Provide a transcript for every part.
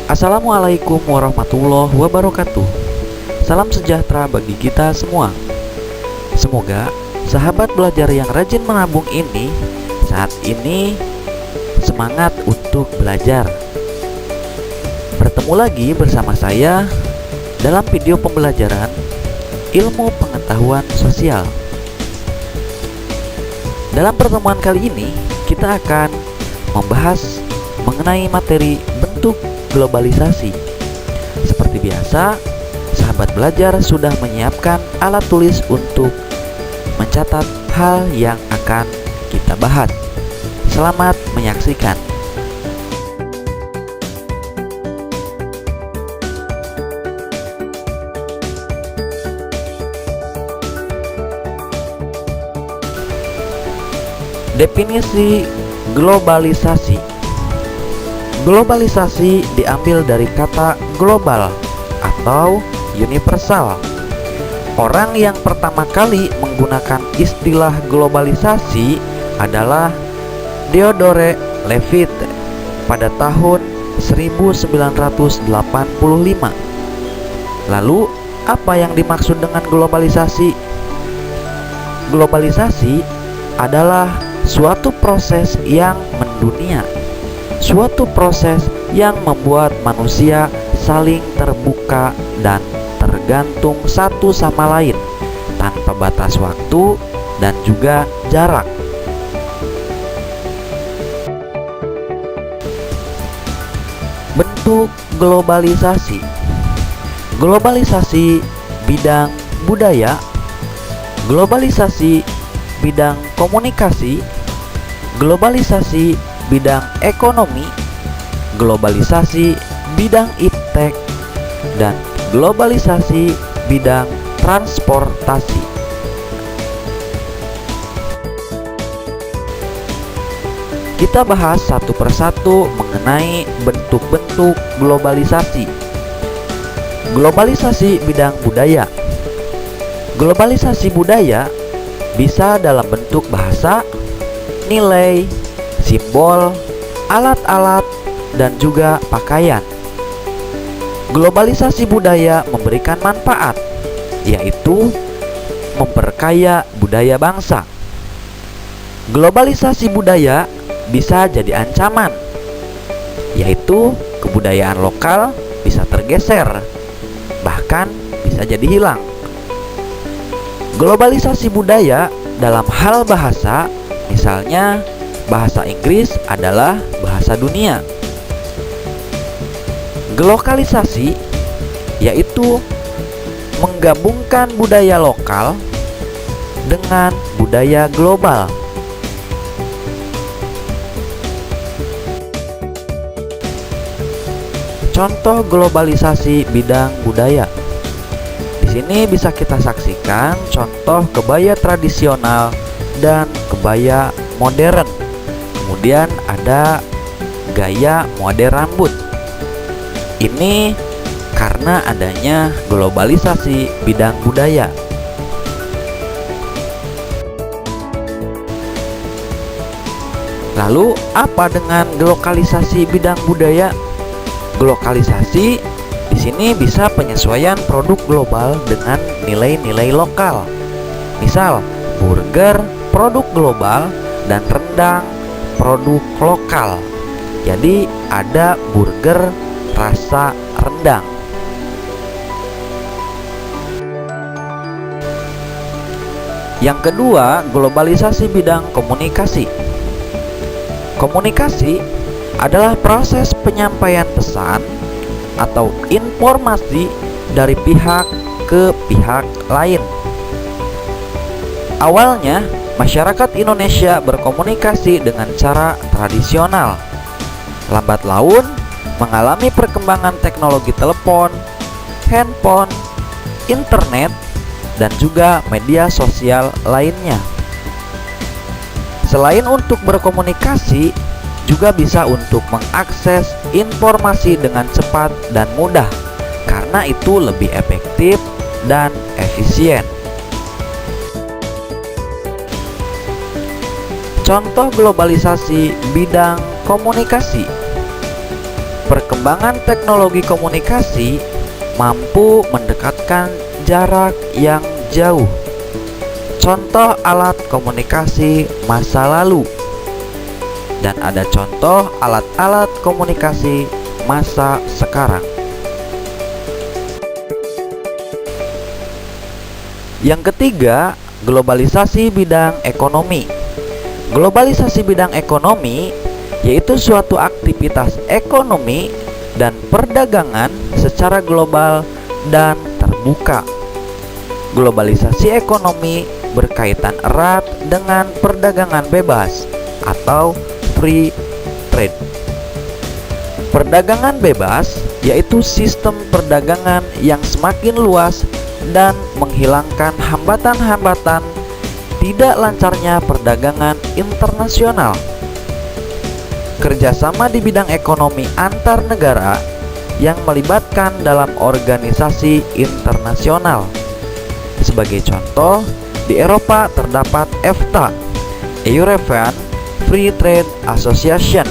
Assalamualaikum warahmatullahi wabarakatuh. Salam sejahtera bagi kita semua. Semoga sahabat belajar yang rajin menabung ini saat ini semangat untuk belajar. Bertemu lagi bersama saya dalam video pembelajaran ilmu pengetahuan sosial. Dalam pertemuan kali ini kita akan membahas mengenai materi bentuk globalisasi. Seperti biasa, sahabat belajar sudah menyiapkan alat tulis untuk mencatat hal yang akan kita bahas. Selamat menyaksikan. Definisi globalisasi. Globalisasi diambil dari kata global atau universal. Orang yang pertama kali menggunakan istilah globalisasi adalah Theodore Leavitt pada tahun 1985. Lalu, apa yang dimaksud dengan globalisasi? Globalisasi adalah suatu proses yang mendunia, suatu proses yang membuat manusia saling terbuka dan tergantung satu sama lain tanpa batas waktu dan juga jarak. Bentuk globalisasi. Globalisasi bidang budaya, globalisasi bidang komunikasi, globalisasi bidang ekonomi, globalisasi bidang iptek, dan globalisasi bidang transportasi. Kita bahas satu persatu mengenai bentuk-bentuk globalisasi. Globalisasi bidang budaya. Globalisasi budaya bisa dalam bentuk bahasa, nilai, simbol, alat-alat, dan juga pakaian. Globalisasi budaya memberikan manfaat, yaitu memperkaya budaya bangsa. Globalisasi budaya bisa jadi ancaman, yaitu kebudayaan lokal bisa tergeser, bahkan bisa jadi hilang. Globalisasi budaya dalam hal bahasa, misalnya bahasa Inggris adalah bahasa dunia. Glokalisasi yaitu menggabungkan budaya lokal dengan budaya global. Contoh globalisasi bidang budaya. Di sini bisa kita saksikan contoh kebaya tradisional dan kebaya modern. Kemudian ada gaya model rambut. Ini karena adanya globalisasi bidang budaya. Lalu apa dengan glokalisasi bidang budaya? Glokalisasi di sini bisa penyesuaian produk global dengan nilai-nilai lokal. Misal, burger produk global dan rendang produk lokal. Jadi ada burger rasa rendang. Yang kedua, globalisasi bidang komunikasi. Komunikasi adalah proses penyampaian pesan atau informasi dari pihak ke pihak lain. Awalnya, masyarakat Indonesia berkomunikasi dengan cara tradisional. Lambat laun, mengalami perkembangan teknologi telepon, handphone, internet, dan juga media sosial lainnya. Selain untuk berkomunikasi, juga bisa untuk mengakses informasi dengan cepat dan mudah, karena itu lebih efektif dan efisien. Contoh globalisasi bidang komunikasi. Perkembangan teknologi komunikasi mampu mendekatkan jarak yang jauh. Contoh alat komunikasi masa lalu, dan ada contoh alat-alat komunikasi masa sekarang. Yang ketiga, globalisasi bidang ekonomi. Globalisasi bidang ekonomi yaitu suatu aktivitas ekonomi dan perdagangan secara global dan terbuka. Globalisasi ekonomi berkaitan erat dengan perdagangan bebas atau free trade. Perdagangan bebas yaitu sistem perdagangan yang semakin luas dan menghilangkan hambatan-hambatan tidak lancarnya perdagangan internasional. Kerjasama di bidang ekonomi antar negara yang melibatkan dalam organisasi internasional. Sebagai contoh, di Eropa terdapat EFTA, European Free Trade Association,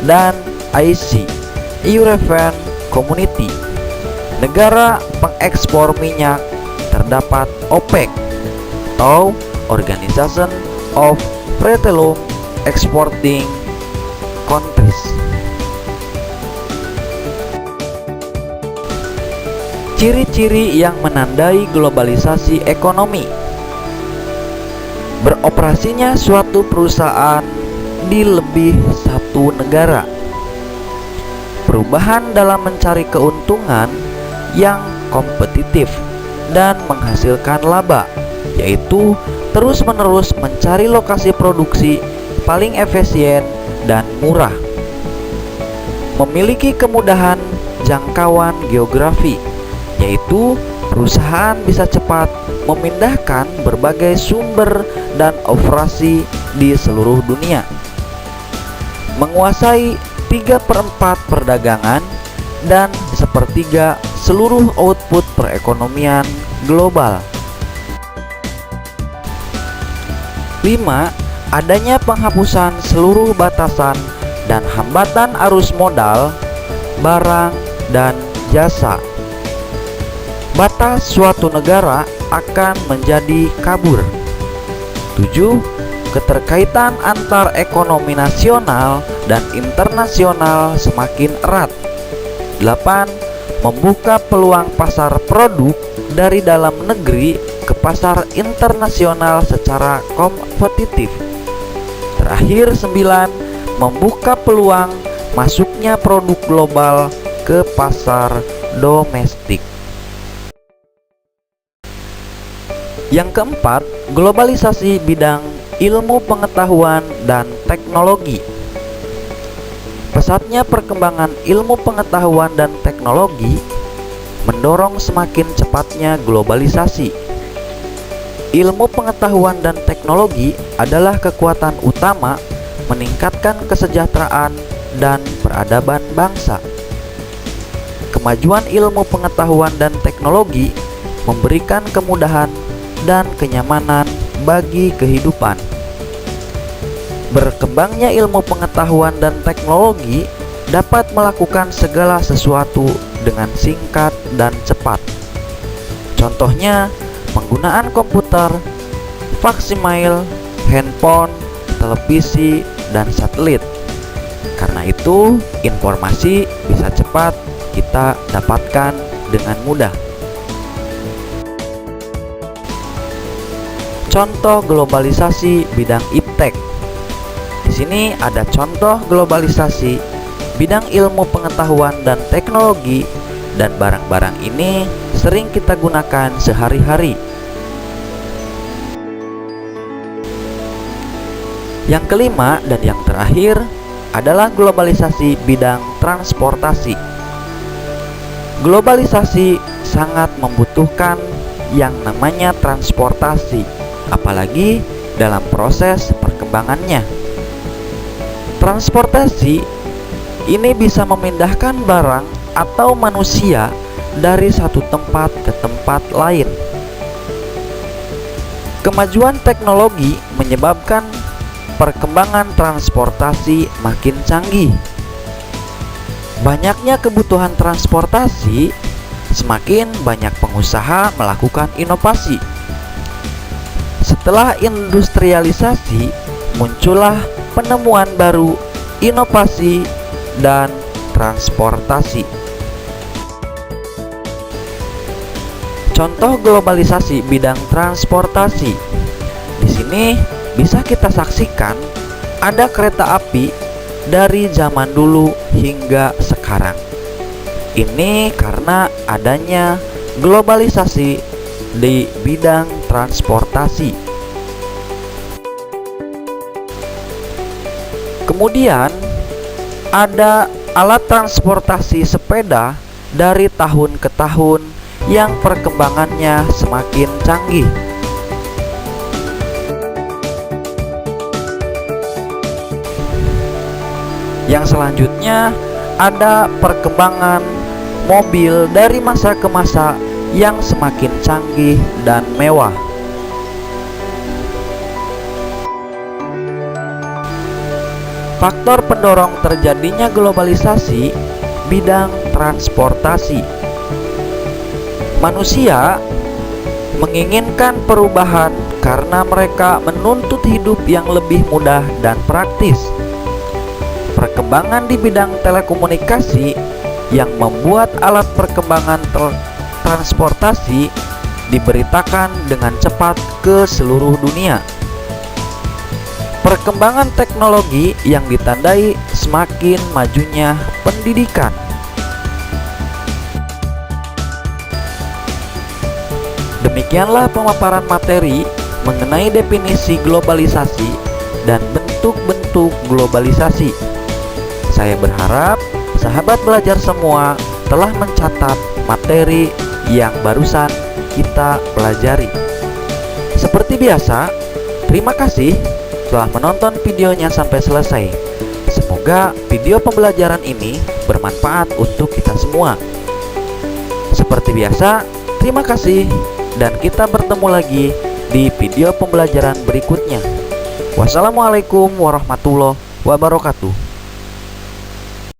dan IC, European Community. Negara pengekspor minyak terdapat OPEC atau Organization of Petroleum Exporting Countries. Ciri-ciri yang menandai globalisasi ekonomi: beroperasinya suatu perusahaan di lebih satu negara, perubahan dalam mencari keuntungan yang kompetitif dan menghasilkan laba, yaitu terus-menerus mencari lokasi produksi paling efisien dan murah, memiliki kemudahan jangkauan geografi, yaitu perusahaan bisa cepat memindahkan berbagai sumber dan operasi di seluruh dunia, menguasai 3/4 perdagangan dan 1/3 seluruh output perekonomian global. 5. Adanya penghapusan seluruh batasan dan hambatan arus modal, barang, dan jasa. Batas suatu negara akan menjadi kabur. 7. Keterkaitan antar ekonomi nasional dan internasional semakin erat. 8. Membuka peluang pasar produk dari dalam negeri ke pasar internasional secara kompetitif. Terakhir 9. Membuka peluang masuknya produk global ke pasar domestik. Yang keempat, globalisasi bidang ilmu pengetahuan dan teknologi. Pesatnya perkembangan ilmu pengetahuan dan teknologi mendorong semakin cepatnya globalisasi. Ilmu pengetahuan dan teknologi adalah kekuatan utama meningkatkan kesejahteraan dan peradaban bangsa. Kemajuan ilmu pengetahuan dan teknologi memberikan kemudahan dan kenyamanan bagi kehidupan. Berkembangnya ilmu pengetahuan dan teknologi dapat melakukan segala sesuatu dengan singkat dan cepat. Contohnya, penggunaan komputer, faksimiil, handphone, televisi, dan satelit. Karena itu, informasi bisa cepat kita dapatkan dengan mudah. Contoh globalisasi bidang iptek. Di sini ada contoh globalisasi bidang ilmu pengetahuan dan teknologi, dan barang-barang ini sering kita gunakan sehari-hari. Yang kelima dan yang terakhir adalah globalisasi bidang transportasi. Globalisasi sangat membutuhkan yang namanya transportasi, apalagi dalam proses perkembangannya. Transportasi ini bisa memindahkan barang atau manusia dari satu tempat ke tempat lain. Kemajuan teknologi menyebabkan perkembangan transportasi makin canggih. Banyaknya kebutuhan transportasi, semakin banyak pengusaha melakukan inovasi. Setelah industrialisasi, muncullah penemuan baru, inovasi, dan transportasi. Contoh globalisasi bidang transportasi. Di sini bisa kita saksikan ada kereta api dari zaman dulu hingga sekarang. Ini karena adanya globalisasi di bidang transportasi. Kemudian ada alat transportasi sepeda dari tahun ke tahun yang perkembangannya semakin canggih. Yang selanjutnya ada perkembangan mobil dari masa ke masa yang semakin canggih dan mewah. Faktor pendorong terjadinya globalisasi bidang transportasi. Manusia menginginkan perubahan karena mereka menuntut hidup yang lebih mudah dan praktis. Perkembangan di bidang telekomunikasi yang membuat alat perkembangan transportasi diberitakan dengan cepat ke seluruh dunia. Perkembangan teknologi yang ditandai semakin majunya pendidikan. Demikianlah pemaparan materi mengenai definisi globalisasi dan bentuk-bentuk globalisasi. Saya berharap sahabat belajar semua telah mencatat materi yang barusan kita pelajari. Seperti biasa, terima kasih telah menonton videonya sampai selesai. Semoga video pembelajaran ini bermanfaat untuk kita semua. Seperti biasa, terima kasih dan kita bertemu lagi di video pembelajaran berikutnya. Wassalamualaikum warahmatullahi wabarakatuh.